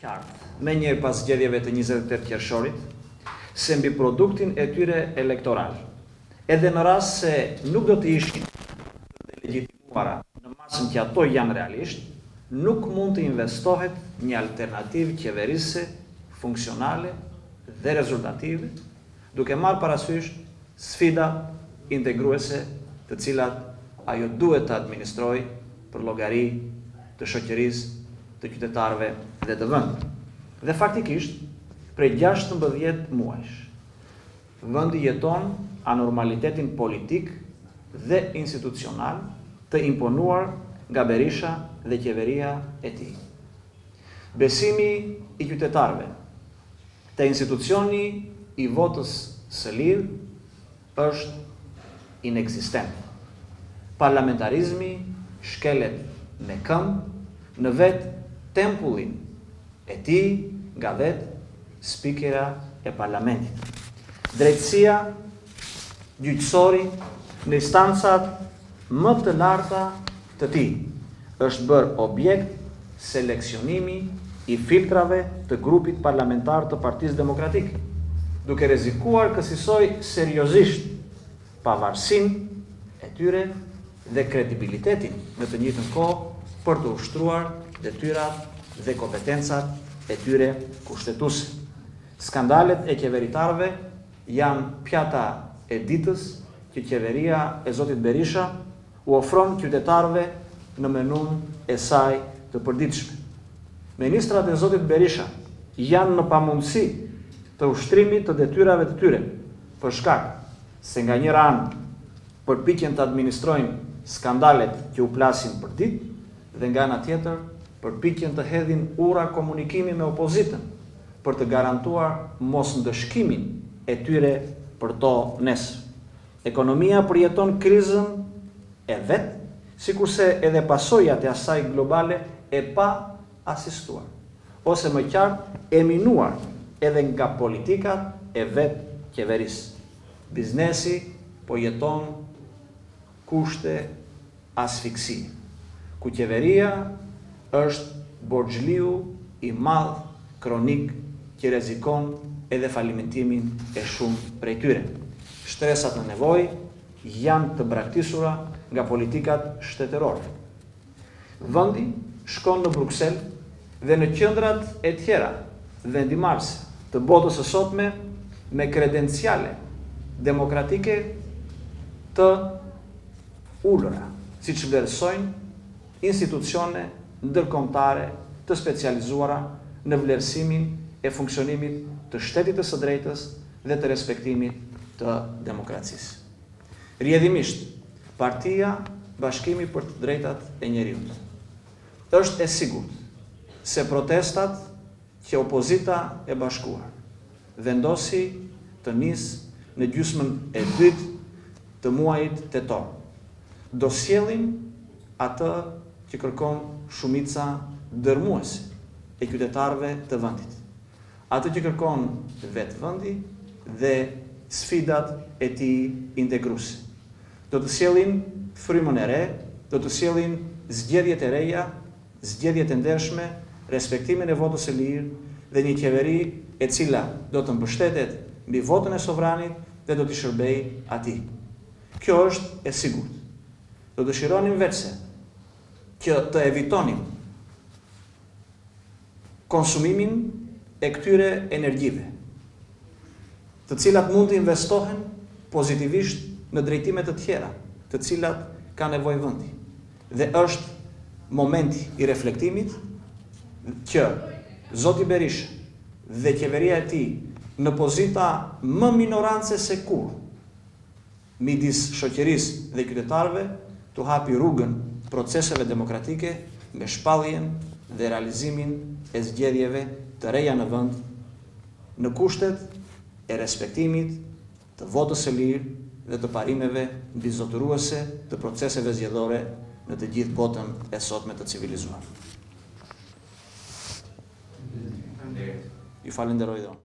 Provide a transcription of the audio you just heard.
qartë me njërë pas zgjedhjeve të 28 qershorit se mbi produktin e tyre elektoral, edhe në rast se nuk do të ishin të legjitimuara në masën që ato janë realisht, nuk mund të investohet një alternativë qeverisë funksionale dhe rezultative, duke marrë parasysh sfidat integruese të cilat ajo duhet të administrojë për llogari të shoqërisë, të qytetarëve dhe të vendit. Dhe faktikisht, prej 16 muajsh, vendi jeton anormalitetin politik dhe institucional të imponuar nga Berisha dhe qeveria e tij. Besimi i qytetarëve te institucioni i votës së lirë është ineksistent. Parlamentarizmi shkelet me këmbë në vetë tempullin e tij nga vetë spikera e parlamentit. Drejtësia gjyqësori në instancat më të larta të tij është bërë objekt seleksionimi i filtrave të grupit parlamentar të Partisë Demokratike, duke rrezikuar kësaj seriozisht pavarësinë e tyre dhe kredibilitetin në të njëjtën kohë për të ushtruar detyrat dhe kompetencat e tyre kushtetuese. Skandalet e qeveritarëve janë pjata e ditës që qeveria e zotit Berisha u ofron qytetarëve në menun e saj të përditshme. Ministrat e zotit Berisha janë në pamundësi të ushtrimit të detyrave të tyre, për shkak se nga njëra anë përpiqen të administrojnë skandalet që u plasin për ditë dhe nga ana tjetër përpiqen të hedhin ura komunikimi me opozitën për të garantuar mos ndëshkimin e tyre për to nesër. Ekonomia përjeton krizën e vet, sikurse edhe pasojat e asaj globale e pa asistuar, ose më qartë e minuar edhe nga politikat e vet qeverisë. Biznesi po jeton kushte asfiksi, ku qeveria është borxhliu i madh kronik që rrezikon edhe falimentimin e shumë prej tyre. Shtresat në nevojë janë të braktisura nga politikat shtetërore. Vendi shkon në Bruksel dhe në qendrat e tjera vendimarrëse të botës së sotme me kredenciale demokratike të ulura, siç vlerësojnë institucione ndërkombëtare të specializuara në vlerësimin e funksionimit të shtetit të së drejtës dhe të respektimit të demokracisë. Rrjedhimisht, Partia Bashkimi për të Drejtat e Njerëzit është e sigurt se protestat që opozita e bashkuar vendosi të nisë në gjysmën e dytë të muajit tetor, do sjellin atë që kërkon shumica dërmuese e qytetarëve të vendit. Atë që kërkon vetë vendi dhe sfidat e tij integruese. Do të sjellin frymën e re, do të sjellin zgjedhjet e reja, zgjedhjet e ndershme, respektimin e votës së lirë dhe një qeveri e cila do të mbështetet mbi votën e sovranit dhe do t'i shërbejë atij. Kjo është e sigurt. Do dëshironim vetëse që të evitonim konsumimin e këtyre energjive, të cilat mund të investohen pozitivisht në drejtime të tjera, të cilat ka nevojë vendi. Dhe është momenti i reflektimit që zoti Berisha dhe qeveria e tij në pozita më minorance se kur midis shoqërisë dhe qytetarëve të hapi rrugën proceseve demokratike me shpalljen dhe realizimin e zgjedhjeve të reja në vend në kushtet e respektimit të votës së lirë dhe të parimeve mbizotëruese të proceseve zgjedhore në të gjithë botën e sotme të civilizuar. Ju falenderoj dhe unë.